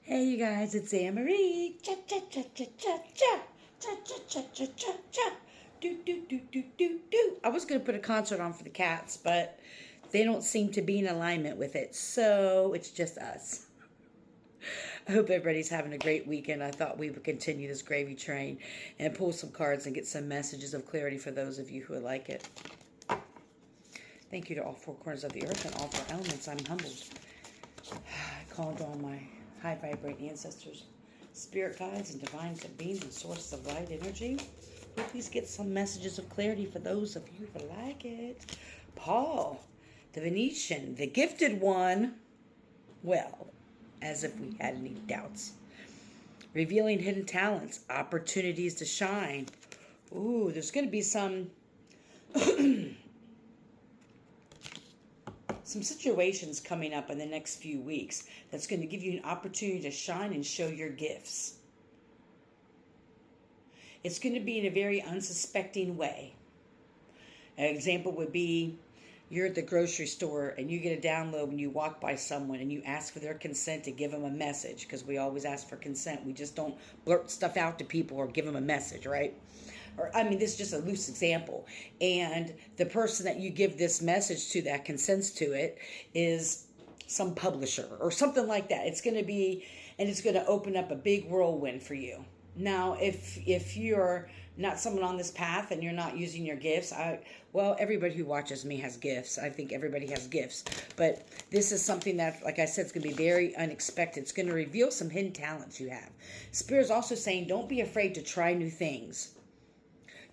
Hey, you guys, it's Anne Marie. Cha cha cha cha cha cha cha cha cha cha cha cha. Do do do do do do. I was gonna put a concert on for the cats, but they don't seem to be in alignment with it, so it's just us. I hope everybody's having a great weekend. I thought we would continue this gravy train and pull some cards and get some messages of clarity for those of you who would like it. Thank you to all four corners of the earth and all four elements. I'm humbled. I called on my high vibrating ancestors, spirit guides, and divine beings and sources of light energy. Please get some messages of clarity for those of you who like it. Paul, the Venetian, the gifted one. Well, as if we had any doubts. Revealing hidden talents, opportunities to shine. Ooh, there's going to be some situations coming up in the next few weeks that's going to give you an opportunity to shine and show your gifts. It's going to be in a very unsuspecting way. An example would be you're at the grocery store and you get a download when you walk by someone and you ask for their consent to give them a message, because we always ask for consent. We just don't blurt stuff out to people or give them a message, right? Or, I mean, this is just a loose example. And the person that you give this message to that consents to it is some publisher or something like that. It's going to be, and it's going to open up a big whirlwind for you. Now, if you're not someone on this path and you're not using your gifts, everybody who watches me has gifts. I think everybody has gifts. But this is something that, like I said, it's going to be very unexpected. It's going to reveal some hidden talents you have. Spirit is also saying, don't be afraid to try new things.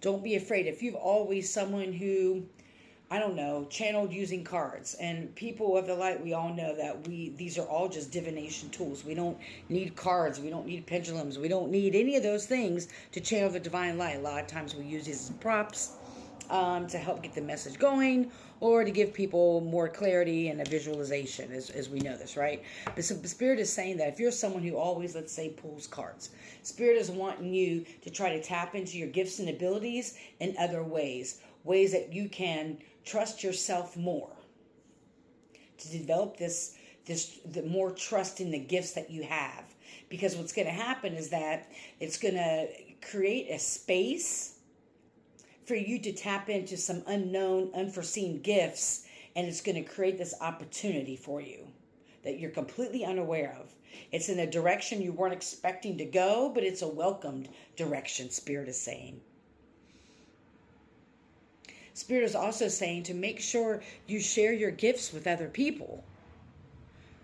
Don't be afraid. If you've always someone who, I don't know, channeled using cards, and people of the light, we all know that these are all just divination tools. We don't need cards. We don't need pendulums. We don't need any of those things to channel the divine light. A lot of times we use these as props to help get the message going, or to give people more clarity and a visualization, as we know this, right? But so Spirit is saying that if you're someone who always, let's say, pulls cards, Spirit is wanting you to try to tap into your gifts and abilities in other ways that you can trust yourself more, to develop the more trust in the gifts that you have. Because what's going to happen is that it's going to create a space for you to tap into some unknown, unforeseen gifts, and it's going to create this opportunity for you that you're completely unaware of. It's in a direction you weren't expecting to go, but it's a welcomed direction, Spirit is saying. Spirit is also saying to make sure you share your gifts with other people.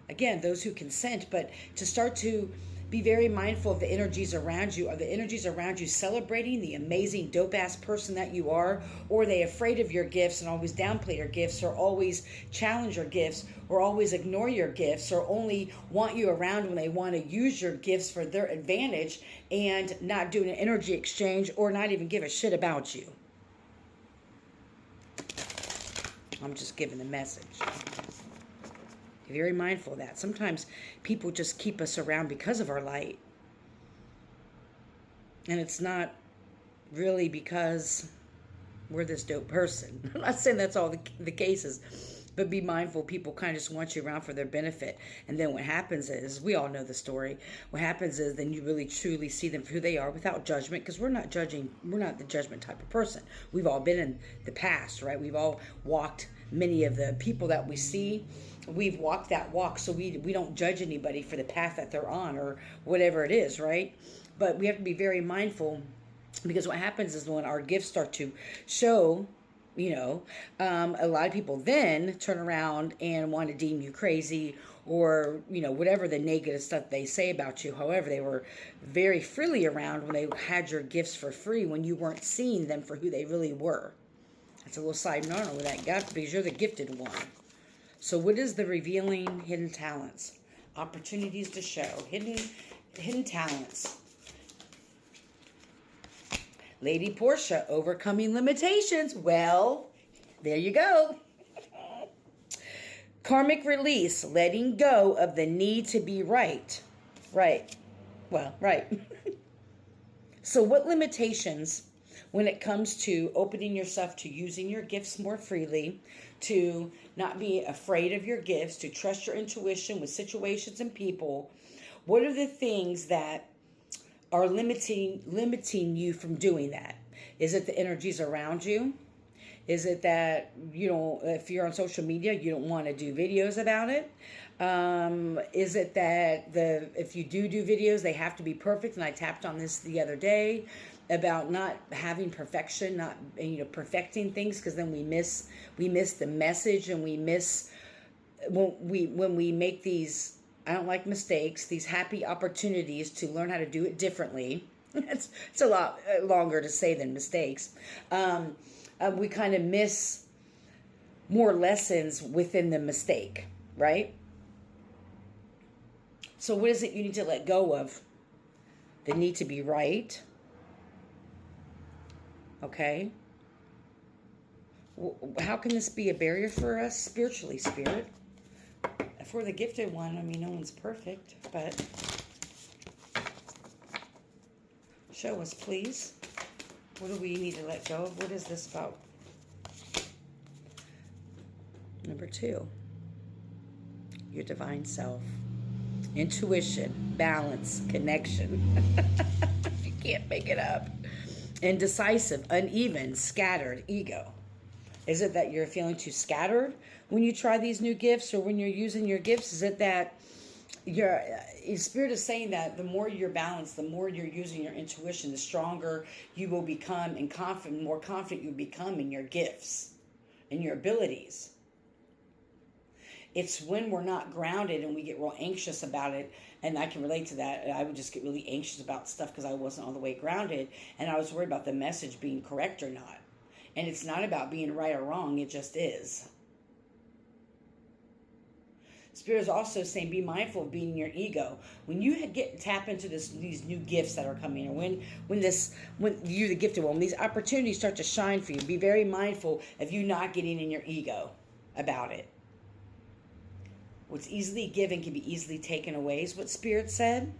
Again, those who consent, but to start to be very mindful of the energies around you. Are the energies around you celebrating the amazing, dope-ass person that you are? Or are they afraid of your gifts and always downplay your gifts, or always challenge your gifts, or always ignore your gifts, or only want you around when they want to use your gifts for their advantage and not do an energy exchange, or not even give a shit about you? I'm just giving the message. Be very mindful of that. Sometimes people just keep us around because of our light. And it's not really because we're this dope person. I'm not saying that's all the cases. But be mindful, people kind of just want you around for their benefit. And then what happens is, we all know the story. What happens is then you really truly see them for who they are without judgment, because we're not judging. We're not the judgment type of person. We've all been in the past, right? We've all walked, many of the people that we see, we've walked that walk. So we don't judge anybody for the path that they're on or whatever it is, right? But we have to be very mindful, because what happens is when our gifts start to show, a lot of people then turn around and want to deem you crazy, or, whatever the negative stuff they say about you. However, they were very freely around when they had your gifts for free, when you weren't seeing them for who they really were. That's a little side note with that, God, because you're the gifted one. So what is the revealing hidden talents? Opportunities to show. Hidden talents. Lady Portia, overcoming limitations. Well, there you go. Karmic release, letting go of the need to be right. Right. Well, right. So what limitations when it comes to opening yourself to using your gifts more freely, to not be afraid of your gifts, to trust your intuition with situations and people? What are the things that are limiting you from doing that? Is it the energies around you? Is it that you don't, if you're on social media, you don't want to do videos about it? Is it that if you do videos, they have to be perfect? And I tapped on this the other day about not having perfection, not perfecting things, because then we miss the message, and we miss when we make these, I don't like mistakes, these happy opportunities to learn how to do it differently. It's a lot longer to say than mistakes. We kind of miss more lessons within the mistake, right? So what is it you need to let go of? The need to be right. Okay. How can this be a barrier for us spiritually, Spirit? For the gifted one, I mean, no one's perfect, but show us, please. What do we need to let go of? What is this about? Number 2, your divine self. Intuition, balance, connection. You can't make it up. Indecisive, uneven, scattered, ego. Is it that you're feeling too scattered when you try these new gifts, or when you're using your gifts? Is it that your Spirit is saying that the more you're balanced, the more you're using your intuition, the stronger you will become, and more confident you become in your gifts and your abilities? It's when we're not grounded and we get real anxious about it, and I can relate to that. I would just get really anxious about stuff because I wasn't all the way grounded, and I was worried about the message being correct or not. And it's not about being right or wrong, it just is. Spirit is also saying, be mindful of being your ego. When you tap into these new gifts that are coming, or when you're the gifted one, when these opportunities start to shine for you, be very mindful of you not getting in your ego about it. What's easily given can be easily taken away, is what Spirit said.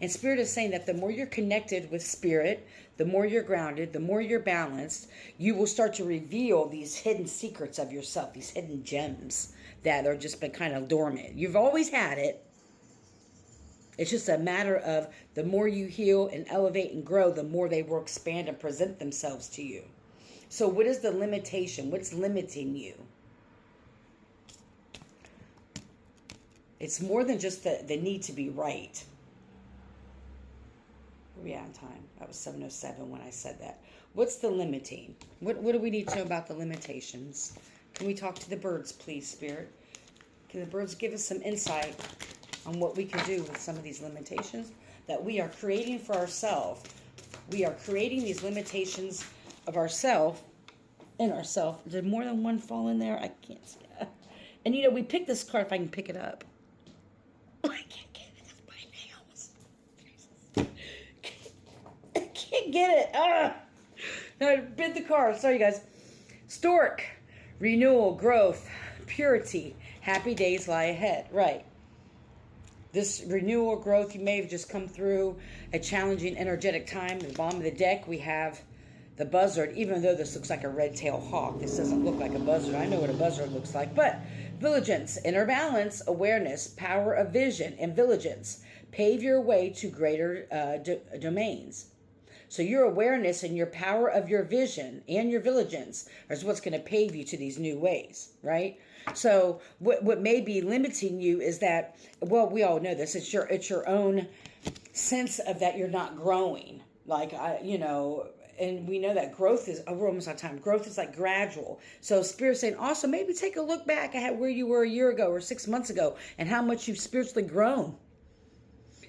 And Spirit is saying that the more you're connected with Spirit, the more you're grounded, the more you're balanced, you will start to reveal these hidden secrets of yourself, these hidden gems that are just been kind of dormant. You've always had it. It's just a matter of the more you heal and elevate and grow, the more they will expand and present themselves to you. So what is the limitation? What's limiting you? It's more than just the need to be right. Where are we at on time? That was 7:07 when I said that. What's the limiting? What do we need to know about the limitations? Can we talk to the birds, please, Spirit? Can the birds give us some insight on what we can do with some of these limitations that we are creating for ourselves? We are creating these limitations of ourselves, in ourselves. Did more than one fall in there? I can't see that. And we picked this card if I can pick it up. I can't get it. It's my nails. Jesus. I can't get it. No, I bit the card. Sorry, guys. Stork. Renewal, growth, purity. Happy days lie ahead. Right. This renewal, growth, you may have just come through a challenging, energetic time. At the bottom of the deck, we have the buzzard. Even though this looks like a red-tailed hawk, this doesn't look like a buzzard. I know what a buzzard looks like. But vigilance, inner balance, awareness, power of vision, and vigilance pave your way to greater domains. So your awareness and your power of your vision and your vigilance is what's going to pave you to these new ways, right? So what may be limiting you is that, well, we all know this. It's your own sense of that you're not growing. Like, and we know that growth is, we're almost out of time. Growth is like gradual. So Spirit's saying also maybe take a look back at where you were a year ago or 6 months ago and how much you've spiritually grown.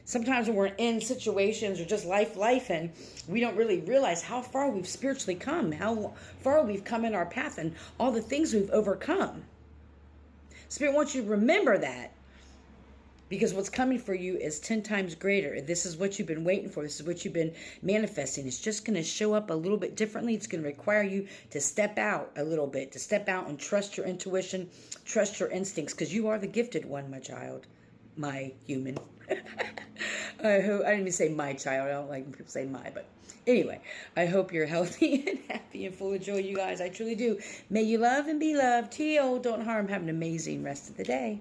Sometimes when we're in situations or just life, and we don't really realize how far we've spiritually come, how far we've come in our path, and all the things we've overcome. Spirit wants you to remember that, because what's coming for you is 10 times greater. This is what you've been waiting for. This is what you've been manifesting. It's just going to show up a little bit differently. It's going to require you to step out a little bit, to step out and trust your intuition, trust your instincts, because you are the gifted one, my child, my human. I didn't even say my child. I don't like when people say my, but anyway, I hope you're healthy and happy and full of joy, you guys. I truly do. May you love and be loved. Heal, don't harm. Have an amazing rest of the day.